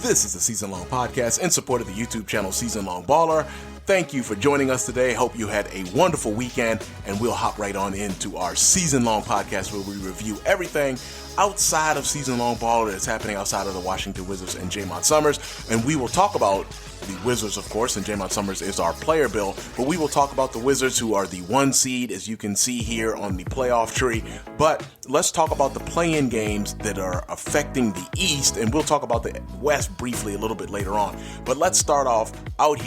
This is the Season Long Podcast in support of the YouTube channel SeasonLongBaller. Thank you for joining us today. Hope you had a wonderful weekend, and we'll hop right on into our Season Long Podcast where we review everything outside of Season Long Baller that's happening outside of the Washington Wizards and Jaymont Summerz. And we will talk about the Wizards, of course, and Jaymont Summerz is our player bill, but we will talk about the Wizards, who are the 1 seed, as you can see here on the playoff tree. But let's talk about the play-in games that are affecting the East, and we'll talk about the West briefly a little bit later on. But let's start off out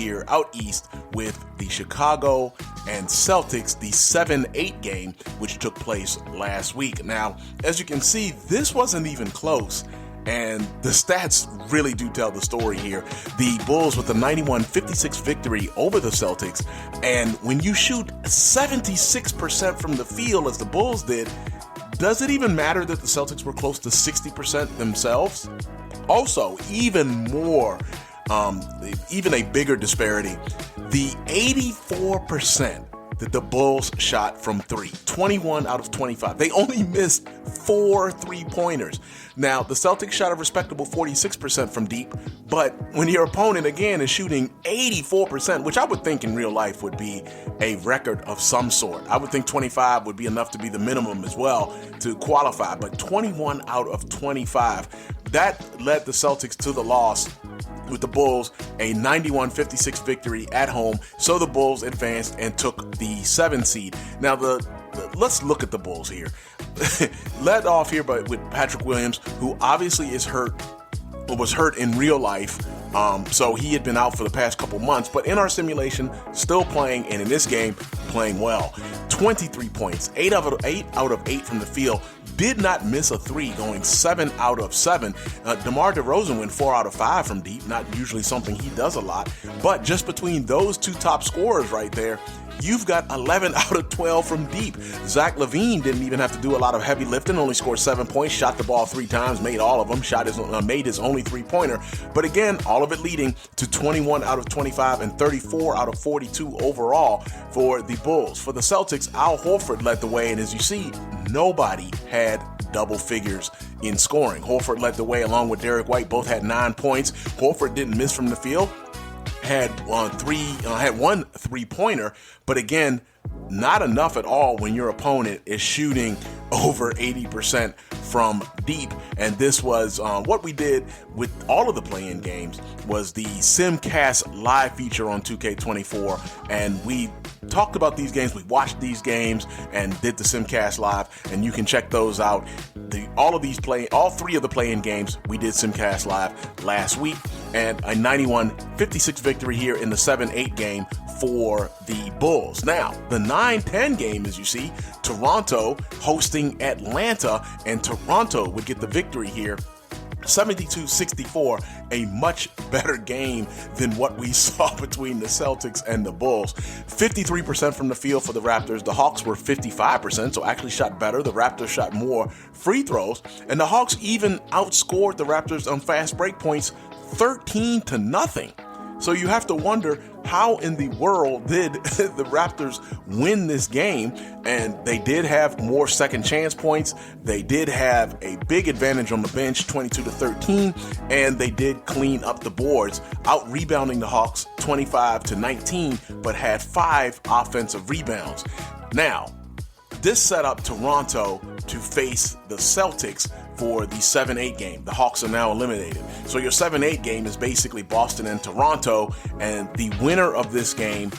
East, with the Chicago and Celtics, the 7-8 game, which took place last week. Now, as you can see, this wasn't even close, and the stats really do tell the story here. The Bulls with a 91-56 victory over the Celtics, and when you shoot 76% from the field, as the Bulls did, does it even matter that the Celtics were close to 60% themselves? Also, even a bigger disparity, the 84% that the Bulls shot from three, 21 out of 25. They only missed 4 3-pointers. Now, the Celtics shot a respectable 46% from deep, but when your opponent, again, is shooting 84%, which I would think in real life would be a record of some sort. I would think 25 would be enough to be the minimum as well to qualify, but 21 out of 25. That led the Celtics to the loss, with the Bulls a 91-56 victory at home. So the Bulls advanced and took the 7 seed. Now, let's look at the Bulls here. Led off here with Patrick Williams, who obviously was hurt in real life. So he had been out for the past couple months, but in our simulation, still playing, and in this game, playing well. 23 points, 8 out of 8 from the field. Did not miss a 3, going 7 out of 7. DeMar DeRozan went 4 out of 5 from deep, not usually something he does a lot, but just between those two top scorers right there, you've got 11 out of 12 from deep. Zach LaVine didn't even have to do a lot of heavy lifting, only scored 7 points, shot the ball 3 times, made all of them, made his only 3-pointer. But again, all of it leading to 21 out of 25 and 34 out of 42 overall for the Bulls. For the Celtics, Al Horford led the way, and as you see, nobody had double figures in scoring. Horford led the way along with Derek White. Both had 9 points. Horford didn't miss from the field. Had one 3-pointer, but again, not enough at all when your opponent is shooting over 80% from deep. And this was what we did with all of the play-in games was the Simcast live feature on 2K24, and we talked about these games. We watched these games and did the Simcast live, and you can check those out. All 3 of the play-in games, we did Simcast live last week, and a 91-56 victory here in the 7-8 game for the Bulls. Now, the 9-10 game, as you see, Toronto hosting Atlanta, and Toronto would get the victory here. 72-64, a much better game than what we saw between the Celtics and the Bulls. 53% from the field for the Raptors. The Hawks were 55%, so actually shot better. The Raptors shot more free throws, and the Hawks even outscored the Raptors on fast break points 13-0. So you have to wonder, how in the world did the Raptors win this game? And they did have more second chance points. They did have a big advantage on the bench, 22-13, and they did clean up the boards, out rebounding the Hawks 25-19, but had 5 offensive rebounds. Now, this set up Toronto to face the Celtics for the 7-8 game. The Hawks are now eliminated. So your 7-8 game is basically Boston and Toronto, and the winner of this game,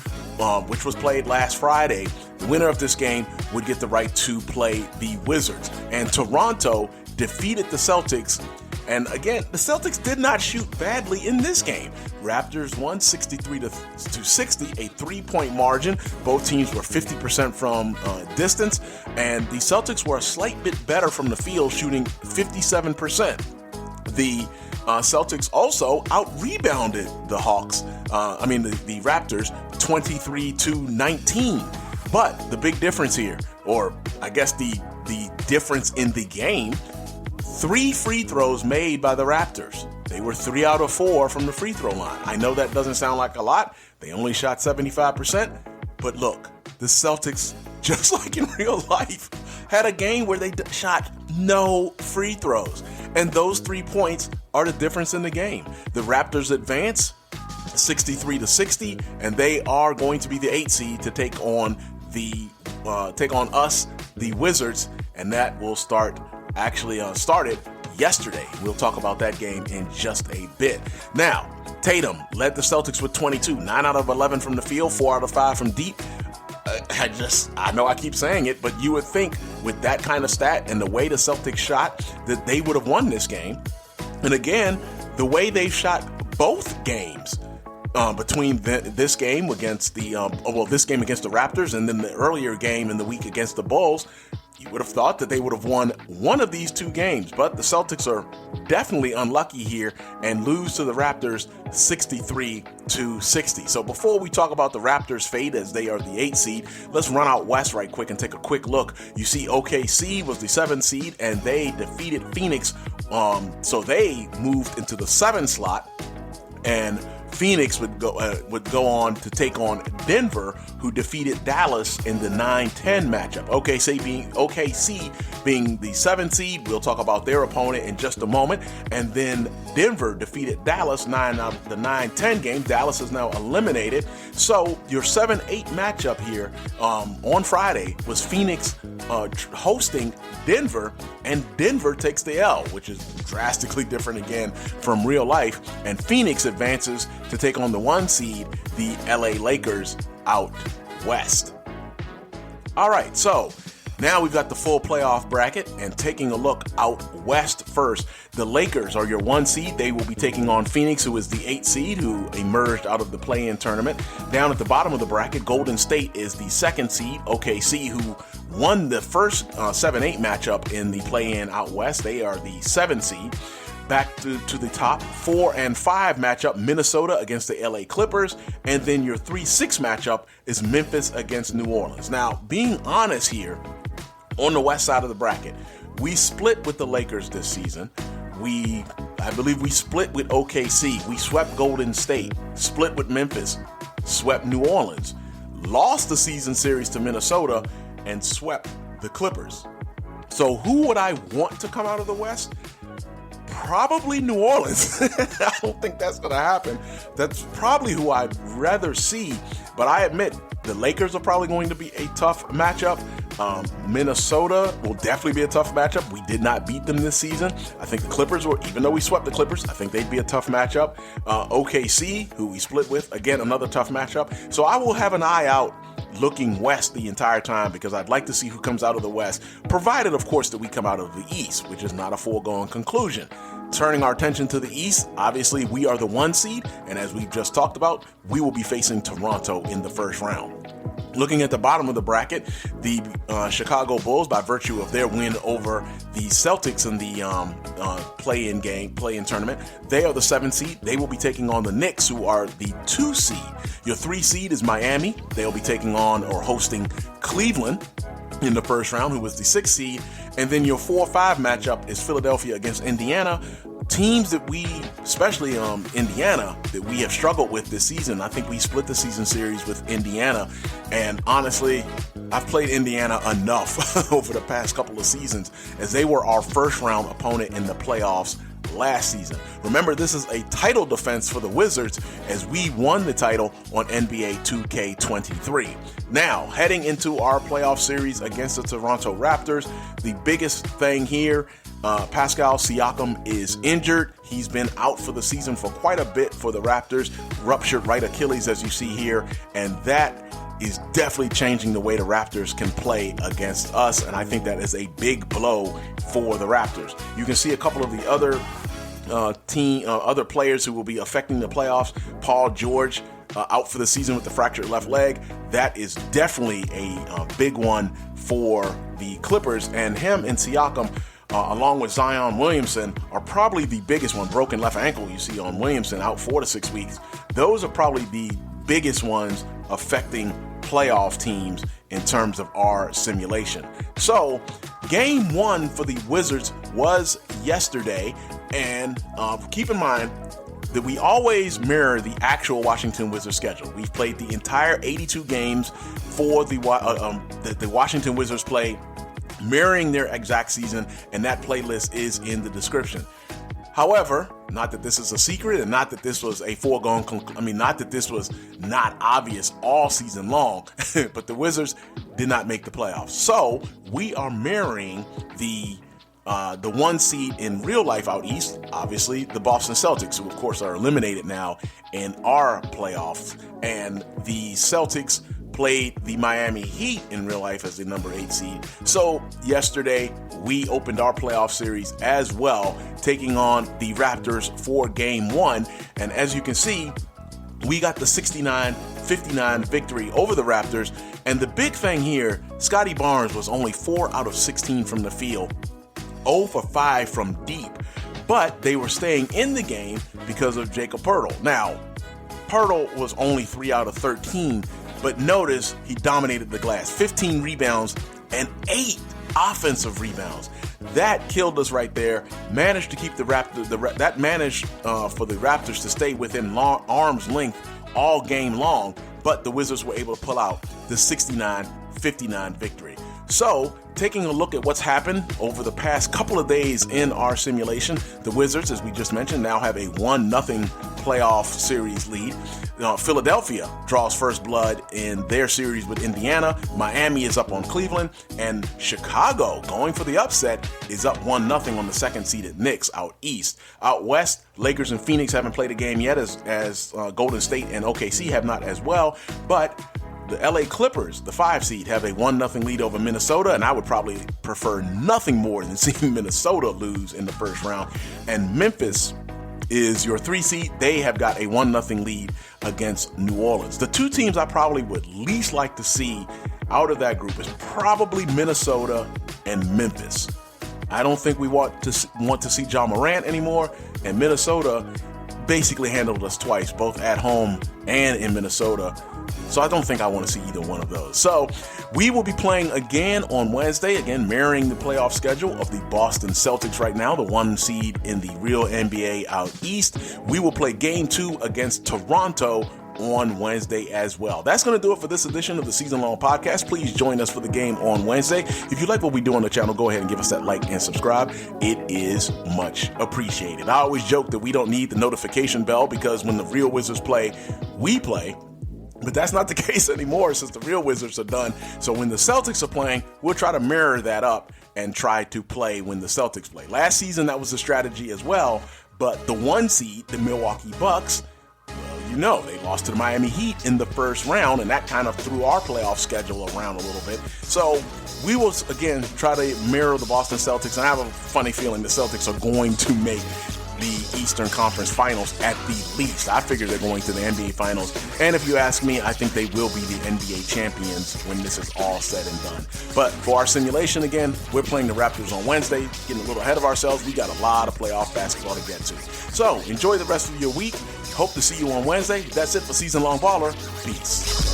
which was played last Friday, the winner of this game would get the right to play the Wizards. And Toronto defeated the Celtics. And again, the Celtics did not shoot badly in this game. Raptors won 63-60, a 3-point margin. Both teams were 50% from distance, and the Celtics were a slight bit better from the field, shooting 57%. The Celtics also out-rebounded the the Raptors 23-19. But the big difference here, or I guess the difference in the game, 3 free throws made by the Raptors. They were 3 out of 4 from the free throw line. I know that doesn't sound like a lot. They only shot 75%. But look, the Celtics, just like in real life, had a game where they shot no free throws. And those 3 points are the difference in the game. The Raptors advance 63-60, and they are going to be the 8 seed to take on us, the Wizards, and that will started yesterday. We'll talk about that game in just a bit. Now, Tatum led the Celtics with 22, 9 out of 11 from the field, 4 out of 5 from deep. I know I keep saying it, but you would think with that kind of stat and the way the Celtics shot that they would have won this game. And again, the way they've shot both games between this game against the Raptors and then the earlier game in the week against the Bulls, you would have thought that they would have won one of these 2 games, but the Celtics are definitely unlucky here and lose to the Raptors 63-60. So before we talk about the Raptors' fate as they are the 8 seed, let's run out west right quick and take a quick look. You see OKC was the 7 seed and they defeated Phoenix, so they moved into the 7 slot, and Phoenix would go on to take on Denver, who defeated Dallas in the 9-10 matchup. OKC being the 7 seed, we'll talk about their opponent in just a moment. And then Denver defeated Dallas 9 out of the 9-10 game. Dallas is now eliminated. So your 7-8 matchup here on Friday was Phoenix hosting Denver, and Denver takes the L, which is drastically different again from real life. And Phoenix advances to take on the 1 seed, the LA Lakers, out west. All right, so now we've got the full playoff bracket, and taking a look out west first, the Lakers are your 1 seed. They will be taking on Phoenix, who is the 8 seed, who emerged out of the play-in tournament. Down at the bottom of the bracket, Golden State is the 2nd seed. OKC, who won the first 7-8 matchup in the play-in out west, they are the 7 seed. Back to the top, 4 and 5 matchup, Minnesota against the LA Clippers, and then your 3-6 matchup is Memphis against New Orleans. Now, being honest here, on the west side of the bracket, we split with the Lakers this season. I believe we split with OKC. We swept Golden State, split with Memphis, swept New Orleans, lost the season series to Minnesota, and swept the Clippers. So who would I want to come out of the West? Probably New Orleans. I don't think that's going to happen. That's probably who I'd rather see. But I admit, the Lakers are probably going to be a tough matchup. Minnesota will definitely be a tough matchup. We did not beat them this season. I think the Clippers were, even though we swept the Clippers, I think they'd be a tough matchup. OKC, who we split with, again, another tough matchup. So I will have an eye out looking west the entire time, because I'd like to see who comes out of the West, provided, of course, that we come out of the East, which is not a foregone conclusion. Turning our attention to the East, obviously we are the 1 seed, and as we've just talked about, we will be facing Toronto in the first round. Looking at the bottom of the bracket, the Chicago Bulls, by virtue of their win over the Celtics in the play-in tournament, they are the 7 seed. They will be taking on the Knicks, who are the 2 seed. Your 3 seed is Miami. They'll be taking on or hosting Cleveland in the first round, who was the 6th seed. And then your 4-5 matchup is Philadelphia against Indiana. Teams that we, especially Indiana, that we have struggled with this season. I think we split the season series with Indiana, and honestly, I've played Indiana enough over the past couple of seasons, as they were our first round opponent in the playoffs last season. Remember, this is a title defense for the Wizards, as we won the title on NBA 2K23. Now, heading into our playoff series against the Toronto Raptors, the biggest thing here, Pascal Siakam is injured. He's been out for the season for quite a bit for the Raptors. Ruptured right Achilles, as you see here, and that is definitely changing the way the Raptors can play against us, and I think that is a big blow for the Raptors. You can see a couple of the other other players who will be affecting the playoffs. Paul George out for the season with the fractured left leg. That is definitely a big one for the Clippers, and him and Siakam, along with Zion Williamson, are probably the biggest one. Broken left ankle you see on Williamson, out 4 to 6 weeks. Those are probably the biggest ones affecting playoff teams in terms of our simulation. So, game 1 for the Wizards was yesterday, and keep in mind that we always mirror the actual Washington Wizards schedule. We've played the entire 82 games for the Washington Wizards play mirroring their exact season, and that playlist is in the description. However, not that this is a secret and not that this was a not that this was not obvious all season long, but the Wizards did not make the playoffs. So we are mirroring the 1 seed in real life out east, obviously the Boston Celtics, who of course are eliminated now in our playoffs, and the Celtics played the Miami Heat in real life as the number 8 seed. So yesterday we opened our playoff series as well, taking on the Raptors for game 1. And as you can see, we got the 69-59 victory over the Raptors. And the big thing here, Scotty Barnes was only 4 out of 16 from the field, 0 for 5 from deep, but they were staying in the game because of Jakob Poeltl. Now, Poeltl was only 3 out of 13, but notice he dominated the glass. 15 rebounds and 8 offensive rebounds. That killed us right there. Managed to keep the Raptors. That managed for the Raptors to stay within arm's length all game long. But the Wizards were able to pull out the 69-59 victory. So, taking a look at what's happened over the past couple of days in our simulation, the Wizards, as we just mentioned, now have a 1-0 playoff series lead. Philadelphia draws first blood in their series with Indiana. Miami is up on Cleveland, and Chicago, going for the upset, is up 1-0 on the second seeded Knicks out east. Out west, Lakers and Phoenix haven't played a game yet, as Golden State and OKC have not as well, but the LA Clippers, the 5 seed, have a 1-0 lead over Minnesota, and I would probably prefer nothing more than seeing Minnesota lose in the first round. And Memphis is your 3 seed. They have got a 1-0 lead against New Orleans. The 2 teams I probably would least like to see out of that group is probably Minnesota and Memphis. I don't think we want to see Ja Morant anymore, and Minnesota basically handled us twice, both at home and in Minnesota. So I don't think I want to see either one of those. So we will be playing again on Wednesday, again mirroring the playoff schedule of the Boston Celtics right now, the 1 seed in the real NBA out east. We will play game 2 against Toronto on Wednesday as well. That's going to do it for this edition of the Season Long Podcast. Please join us for the game on Wednesday. If you like what we do on the channel, go ahead and give us that like and subscribe. It is much appreciated. I always joke that we don't need the notification bell because when the real Wizards play, we play. But that's not the case anymore since the real Wizards are done. So when the Celtics are playing, we'll try to mirror that up and try to play when the Celtics play. Last season, that was the strategy as well. But the 1 seed, the Milwaukee Bucks, well, they lost to the Miami Heat in the first round, and that kind of threw our playoff schedule around a little bit. So we will, again, try to mirror the Boston Celtics, and I have a funny feeling the Celtics are going to make the Eastern Conference Finals at the least. I figure they're going to the NBA Finals, and if you ask me, I think they will be the NBA champions when this is all said and done. But for our simulation, again, we're playing the Raptors on Wednesday, getting a little ahead of ourselves. We got a lot of playoff basketball to get to. So enjoy the rest of your week. Hope to see you on Wednesday. That's it for Season Long Baller. Peace.